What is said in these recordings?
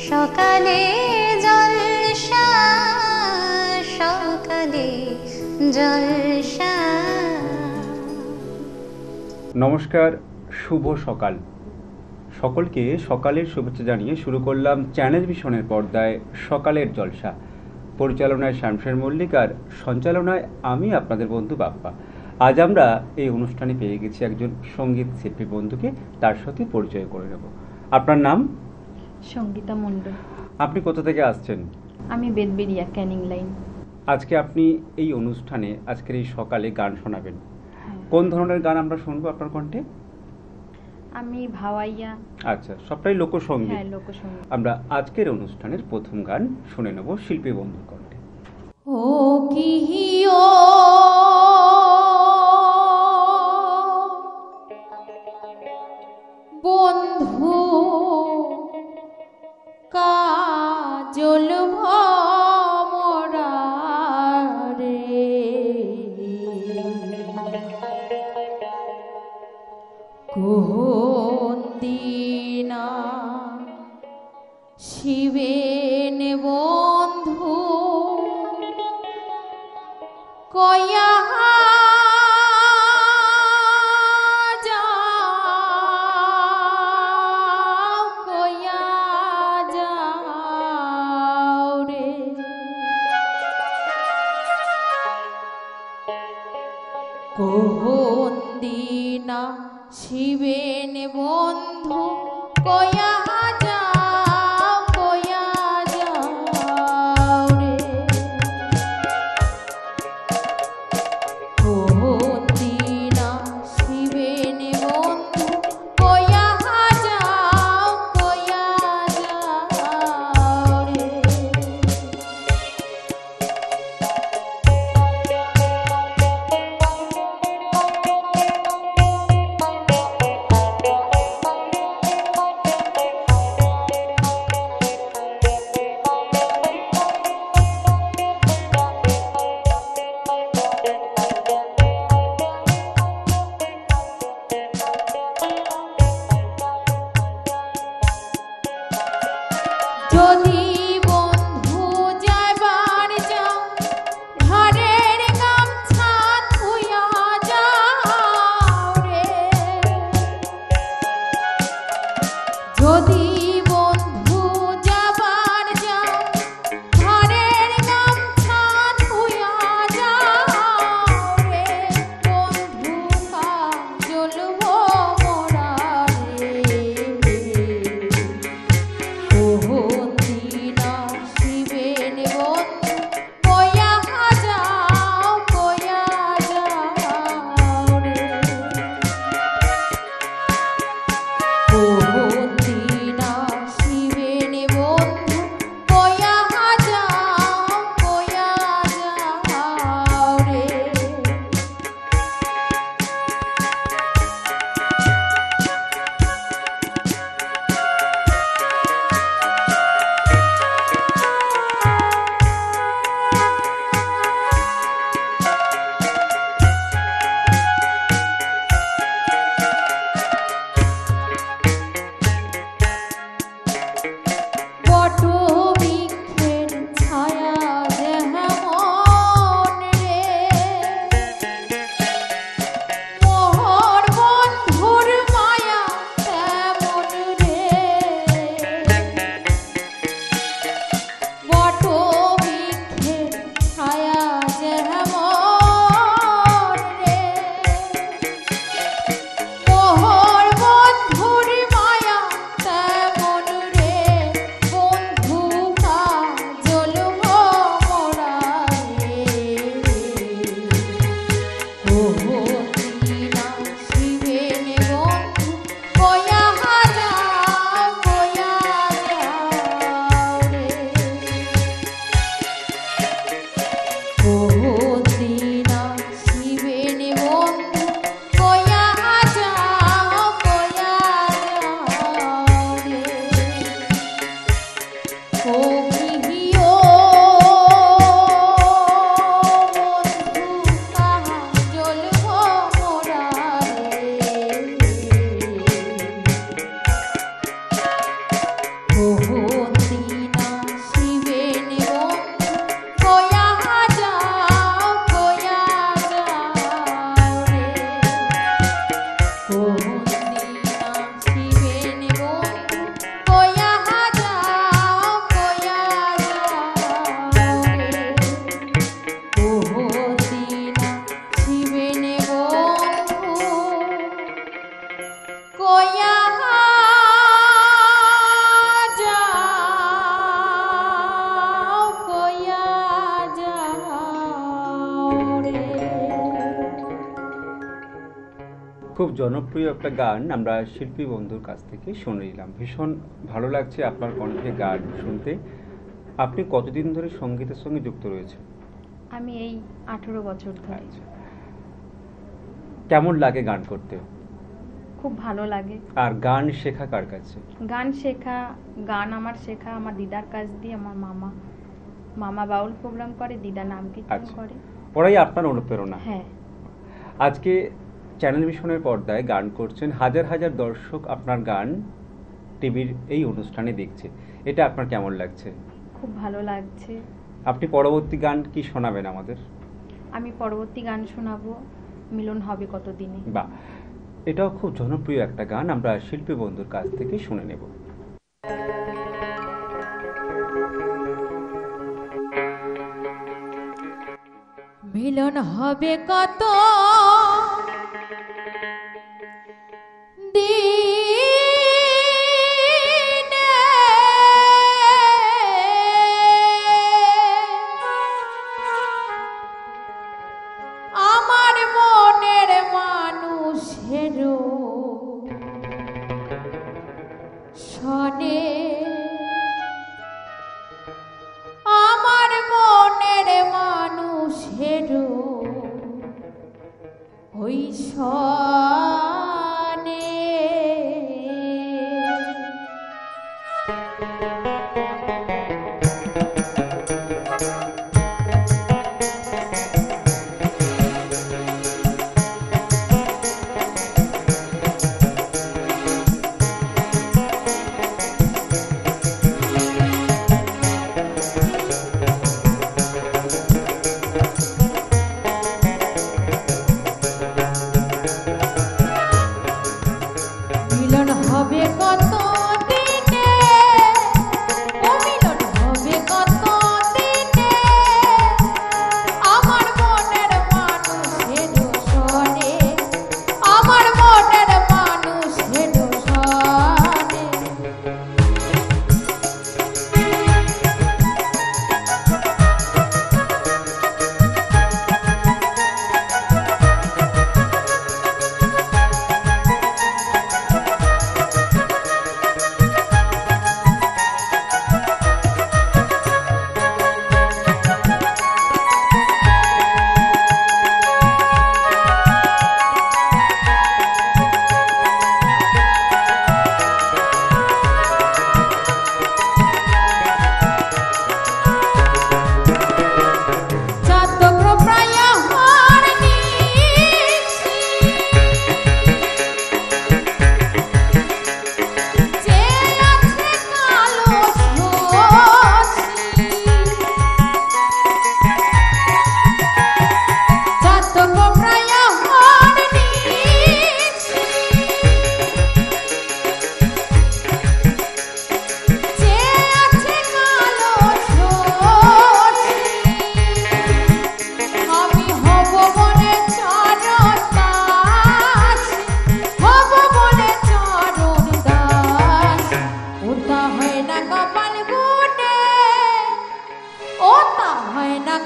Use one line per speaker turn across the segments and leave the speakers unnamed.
সকালে জলসা সকালে জলসা।
নমস্কার, শুভ সকাল। সকলকে সকালের শুভেচ্ছা জানিয়ে শুরু করলাম চ্যানেল ভিশনের পর্দায় সকালের জলসা। পরিচালনায় শ্যামশের মল্লিক আর সঞ্চালনায় আমি আপনাদের বন্ধু বাপ্পা। আজ আমরা এই অনুষ্ঠানে পেয়ে গেছি একজন সঙ্গীত শিল্পী বন্ধুকে, তার সাথে পরিচয় করে নেব। আপনার নাম?
সঙ্গীতা মণ্ডল।
আপনি কোথা থেকে আসছেন?
আমি বেদবেরিয়া, ক্যানিং লাইন।
আজকে আপনি এই অনুষ্ঠানে আজকের এই সকালে গান শোনাবেন। কোন ধরনের গান আমরা শুনবো আপনার কণ্ঠে?
আমি ভাওয়াইয়া।
আচ্ছা, সবটাই লোকসঙ্গীত।
হ্যাঁ, লোকসঙ্গীত।
আমরা আজকের অনুষ্ঠানের প্রথম গান শুনে নেব শিল্পী বন্ধুর কণ্ঠে।
ও কি ও বন্ধু কাজল ভমরা রে, কোন দিনা শিবেন বন্ধু কয়া কোন দিনা শিবেন বন্ধু কয়া যাও রে, কোন দিনা শিবেন বন্ধু কয়া যাও রে। যদি বন্ধু যাইবার যাও ঘরের গামছা ধুইয়া যাও রে, যদি বন্ধু যাবার যাও ঘরের গামছা ধুইয়া যাও রে, বন্ধু কাজল ভমরা রে, কোন দিনা শিবেন বন্ধু কয়া যাও রে, কোন দিনা শিবেন বন্ধু কয়া যাও রে। বট বৃক্ষের ছায়া যেমন রে, মোহর বন্ধুর মায়া তেমন রে, বট বৃক্ষের ছায়া যেমন রে, মোহর বন্ধুর মায়া তেমন রে, বন্ধু কাজল ভমরা রে, কোন দিনা শিবেন বন্ধু কয়া যাও রে, কোন দিনা শিবেন বন্ধু কয়া যাও রে, ও কি ও বন্ধু কাজল ভমরা রে, কোন
খুব জনপ্রিয় একটা গান আমরা শিল্পী বন্ধুর কাছ থেকে শুনে নিলাম। ভীষণ ভালো লাগছে আপনার কণ্ঠে গান শুনতে। আপনি কতদিন ধরে সঙ্গীতের সঙ্গে যুক্ত রয়েছেন?
আমি এই 18 বছর ধরে।
আচ্ছা, কেমন লাগে গান করতে?
খুব ভালো লাগে।
আর গান শেখা কার কাছে?
গান আমার শেখা আমার দিদার কাছ দিয়ে। আমার মামা বাউল প্রোগ্রাম করে, দিদা নাম কীর্তন
আচ্ছা,
করে।
ওরাই আপনার অনুপ্রেরণা?
হ্যাঁ।
আজকে চ্যানেল ভিশনের পর্দায় গান করছেন, হাজার হাজার দর্শক আপনার গান টিভির এই অনুষ্ঠানে দেখছে, এটা আপনার কেমন লাগছে?
খুব ভালো লাগছে।
আপনি পরবর্তী গান কি শোনাবেন আমাদের?
আমি পরবর্তী গান শোনাবো মিলন হবে কতদিনে।
বাহ, এটাও খুব জনপ্রিয় একটা গান, আমরা শিল্পী বন্ধুর কাছ থেকে শুনে নেব।
মিলন হবে কত দিনে, আমার মনের মানুষেরও শোনে, আমার মনের মানুষেরও ওই শোনে। মিলন হবে কত দিনে, ও মিলন হবে কত দিনে, আমার মনের মানুষের শোনে, আমার মনের মানুষের শোনে।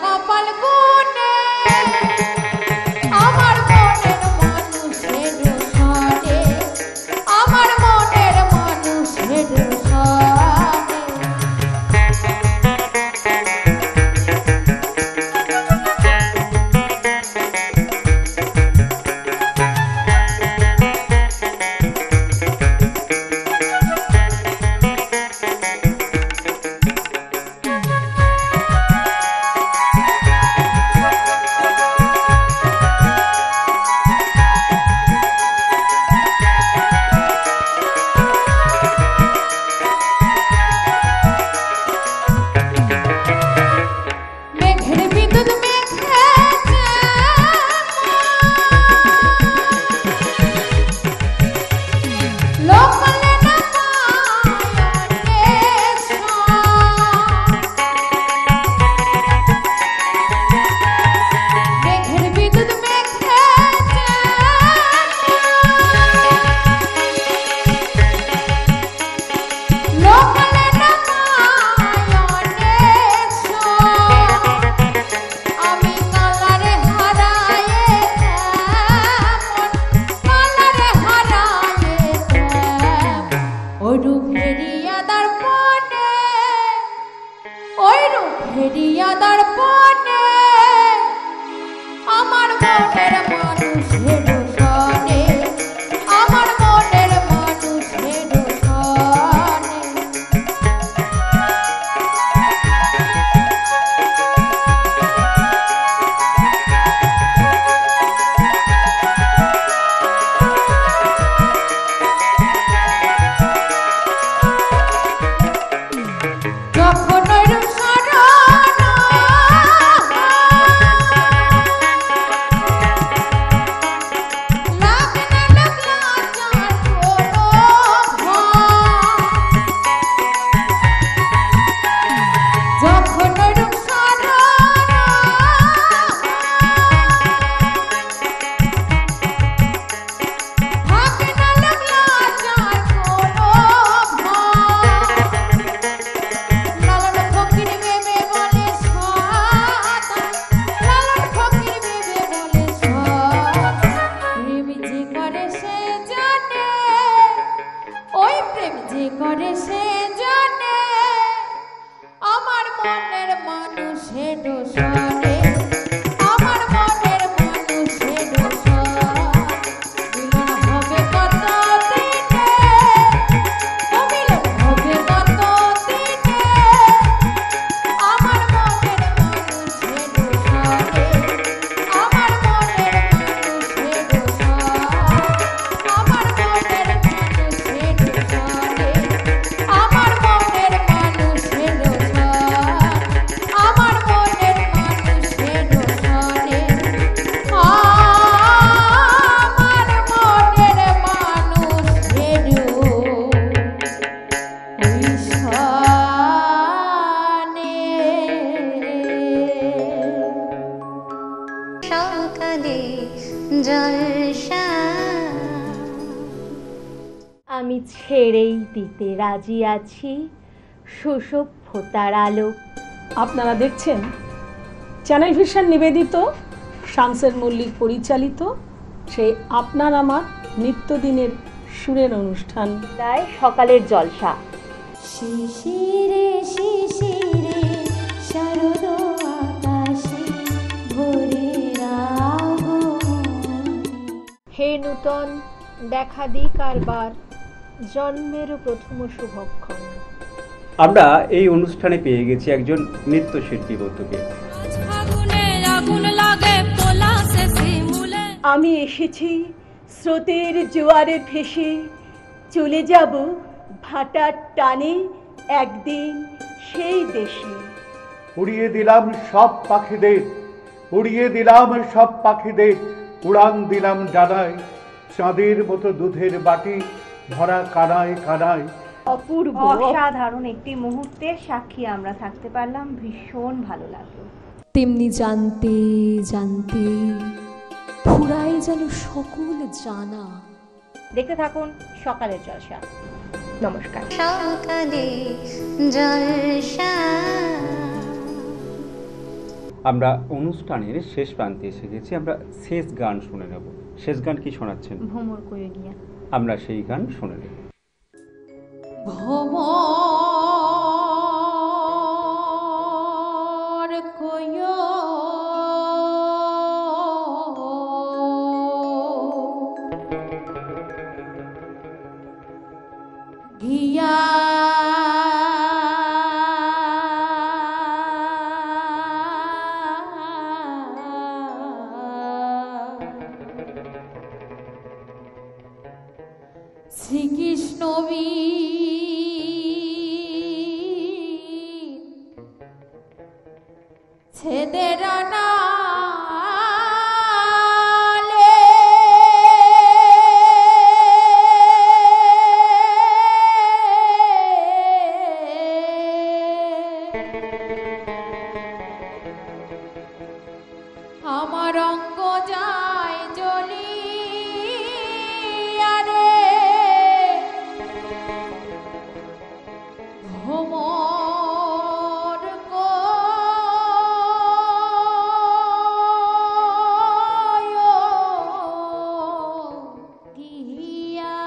কপাল গুনে আমার মনের মানুষের শোনে, আমার মনের মানুষের শোনে। ভেরিয়া দর্পণে আমার মনের মানুষের সনে, আমার মনের মানুষের সনে। যখন ওইরূপ সাধনা লাগে না লাগলা যার কোনো ভয়, যখন ওইরূপ সাধনা থাকে না লাগলা যার কোনো ভয়, লালন ফকির ভেবে বলে সাধন, লালন ফকির ভেবে বলে সাধন। প্রেম যে করে সে জানে, ওই প্রেম যে করে সে জানে, আমার মনের মানুষের সনে, আমার মনের মানুষের সনে। মিলন হবে কত দিনে, ও মিলন হবে কত দিনে, আমার মনের মানুষের সনে, আমার মনের মানুষের সনে, আমার মনের মানুষের সনে, আমার মনের মানুষের সনে, আমার মনের মানুষের সনে, আমার মনের মানুষের ওই সনে।
সকালে জলসা
আমি ছেড়েই দিতে রাজি আছি সুসভ্যতার আলো।
আপনারা দেখছেন চ্যানেল ভিশন নিবেদিত শামসের মল্লিক পরিচালিত সেই আপনার আমার নিত্যদিনের সুরের অনুষ্ঠান
তাই সকালের জলসা।
শিশিরে শিশিরে শরদ আকাশে ভোরের আগমনে।
হে নূতন দেখা দিই কারবার জন্মেরও প্রথম শুভক্ষণ।
আমরা এই অনুষ্ঠানে পেয়ে গেছি একজন নৃত্যশিল্পী বন্ধুকে।
আমি এসেছি স্রোতের জোয়ারে ভেসে, চলে যাব ভাটার টানে একদিন সেই দেশে।
উড়িয়ে দিলাম সব পাখিদের, উড়িয়ে দিলাম সব পাখিদের, উড়ান দিলাম ডানায়, চাঁদের মতো দুধের বাটি ভরা কানায় কানায়।
অপূর্ব
অসাধারণ একটি মুহূর্তের সাক্ষী আমরা থাকতে পারলাম, ভীষণ ভালো লাগলো।
তেমনি জানতে জানতে ফুরায় যেন সকল জানা।
দেখতে থাকুন সকালের জলসা। নমস্কার।
সকালে জলসা।
আমরা অনুষ্ঠানের শেষ প্রান্তে এসে গেছি, আমরা শেষ গান শুনে নেব। শেষ গান কি শোনাচ্ছেন?
ভ্রমর কয়ে গিয়া।
আমরা সেই গান শুনে নেব।
ভ্রমর কইও গিয়া শ্রীকৃষ্ণ ছেদের নালে আমার অঙ্গ যায় জ্বলিয়া রে ভ্রমর গিয়া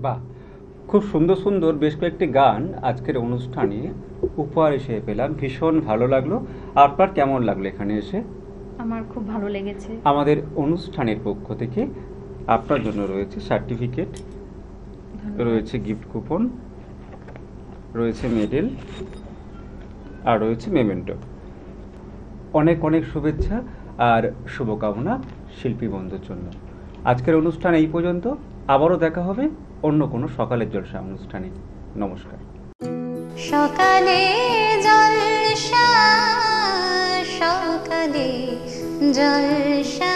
বাহ, খুব সুন্দর সুন্দর বেশ কয়েকটি গান আজকের অনুষ্ঠানে উপহার হিসেবে পেলাম, ভীষণ ভালো লাগলো। আপনার কেমন লাগলো এখানে এসে?
আমার খুব ভালো লেগেছে।
আমাদের অনুষ্ঠানের পক্ষ থেকে আপনার জন্য রয়েছে সার্টিফিকেট, রয়েছে গিফট কুপন, রয়েছে মেডেল, আর রয়েছে মেমেন্টো। অনেক অনেক শুভেচ্ছা আর শুভকামনা শিল্পী বন্ধুর জন্য। আজকের অনুষ্ঠান এই পর্যন্ত, আবারও দেখা হবে অন্য কোনো সকালের জলসা অনুষ্ঠানে। নমস্কার।
সকালে জলসা, সকালে জলসা।